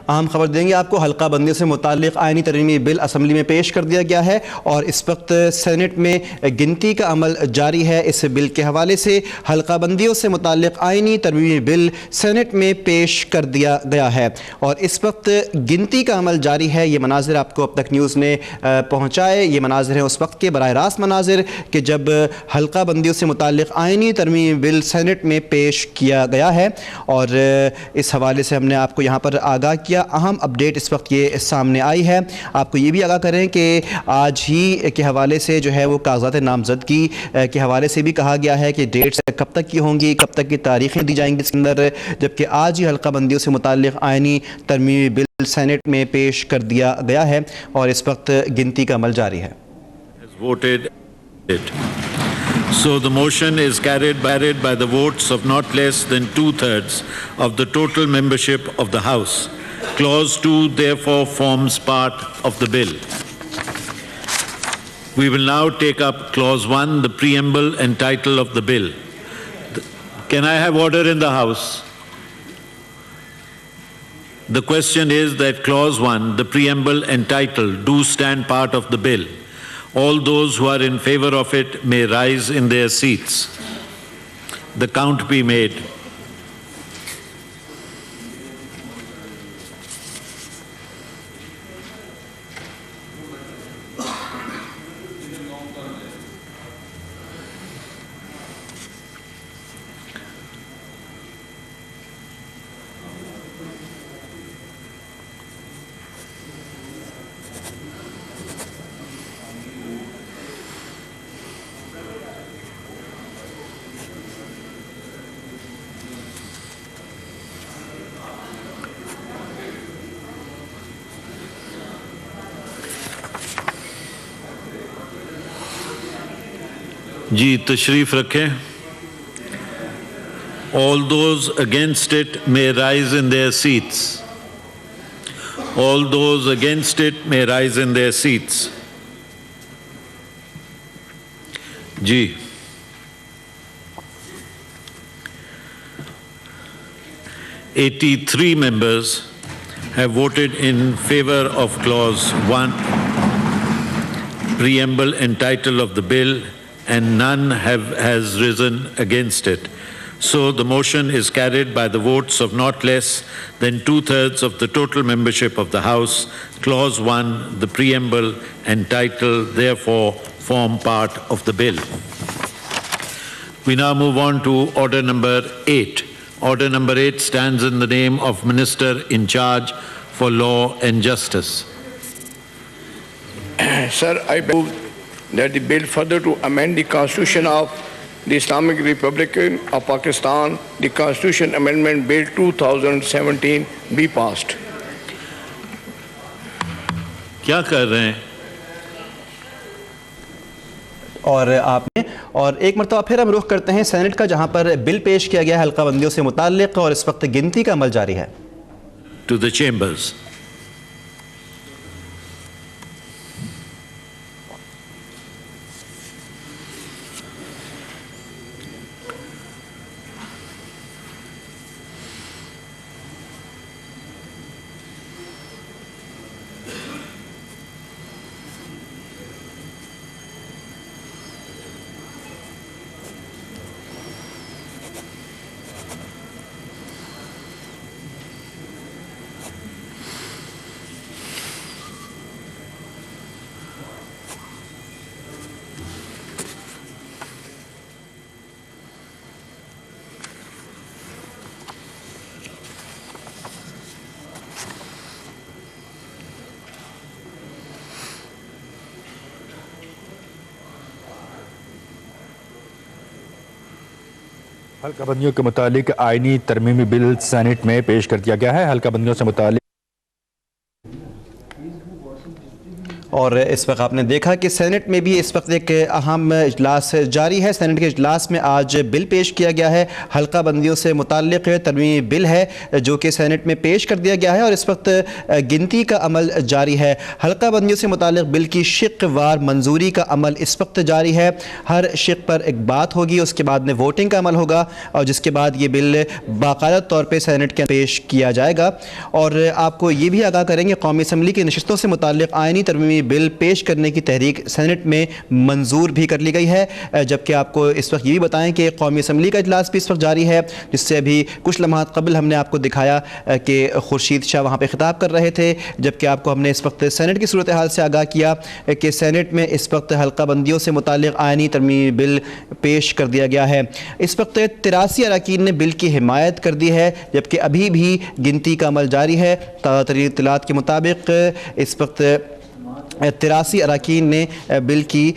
अहम खबर देंगे आपको। हल्का बंदियों से मुताल्लिक़ आइनी तरमीमी बिल असम्बली में पेश कर दिया गया है और इस वक्त सेनेट में गिनती का अमल जारी है। इस बिल के हवाले से हल्का बंदियों से मुताल्लिक़ आइनी तरमीमी बिल सेनेट में पेश कर दिया गया है और इस वक्त गिनती का अमल जारी है। ये मनाजिर आपको अब तक न्यूज़ ने पहुँचाए। ये मनाजिर हैं उस वक्त के बराह रास्त मनाजिर कि जब हल्का बंदियों से मुताल्लिक़ आइनी तरमीमी बिल सेनेट में पेश किया गया है और इस हवाले से हमने आपको यहाँ पर आगाह किया। अहम अपडेट इस वक्त ये सामने आई है। आपको ये भी आगाह करें कि आज ही के हवाले से जो है वो कागज़ात नामज़दगी के हवाले से भी कहा गया है कि डेट्स कब तक की होंगी, कब तक की तारीखें दी जाएंगी इसके अंदर, जबकि आज ही हल्का बंदियों से मुताल्लिक़ आइनी तरमीमी बिल सेनेट में पेश कर दिया गया है और इस वक्त गिनती का अमल जारी है। So the motion is carried by the votes of not less than 2/3 of the total membership of the House. Clause 2 therefore forms part of the bill. We will now take up Clause 1, the preamble and title of the bill. Can I have order in the House? The question is that Clause 1, the preamble and title, do stand part of the bill. All those who are in favor of it may rise in their seats. The count be made. जी तशरीफ रखें। All those against it may rise in their seats. All those against it may rise in their seats. Ji 83 members have voted in favor of Clause 1, preamble and title of the bill, and none has risen against it. So the motion is carried by the votes of not less than 2/3 of the total membership of the House. Clause 1, the preamble and title therefore form part of the bill. We now move on to order number 8. Order number 8 stands in the name of Minister in charge for Law and Justice. Sir, I move that the bill further to amend the Constitution of the Islamic Republic of Pakistan, the Constitution Amendment Bill 2017 be passed. क्या कर रहे हैं? और आपने और एक मरतबा फिर हम रुख करते हैं सेनेट का, जहां पर बिल पेश किया गया है हल्का बंदियों से मुताल्लिक़ और इस वक्त गिनती का अमल जारी है। To the chambers. हल्का बंदियों के मुतालिक आईनी तरमीमी बिल सेनेट में पेश कर दिया गया है। हल्का बंदियों से मुतालिक और इस वक्त आपने देखा कि सेनेट में भी इस वक्त एक अहम इजलास जारी है। सेनेट के इजलास में आज बिल पेश किया गया है, हल्का बंदियों से मुताल्लिक़ तरमीमी बिल है जो कि सेनेट में पेश कर दिया गया है और इस वक्त गिनती का अमल जारी है। हल्का बंदियों से मुताल्लिक़ बिल की शिक़वार मंजूरी का अमल इस वक्त जारी है। हर शिक़ पर एक बात होगी, उसके बाद में वोटिंग का अमल होगा और जिसके बाद ये बिल बाकायदा तौर पर सेनेट के पेश किया जाएगा। और आपको ये भी आगाह करेंगे, कौमी असम्बली की नशिस्तों से मुताल्लिक़ आइनी तरमीमी बिल पेश करने की तहरीक सेनेट में मंजूर भी कर ली गई है। जबकि आपको इस वक्त ये भी बताएं कि कौमी असम्बली का इजलास भी इस वक्त जारी है, जिससे अभी कुछ लम्हात कबल हमने आपको दिखाया कि खुर्शीद शाह वहाँ पे खिताब कर रहे थे। जबकि आपको हमने इस वक्त सेनेट की सूरत हाल से आगाह किया कि सेनेट में इस वक्त हल्का बंदियों से मुताल्लिक़ आइनी तरमीमी बिल पेश कर दिया गया है। इस वक्त 83 अरकान ने बिल की हिमायत कर दी है, जबकि अभी भी गिनती का अमल जारी है। ताज़ा तरीन इत्तलात के मुताबिक इस वक्त 83 अरकान ने बिल की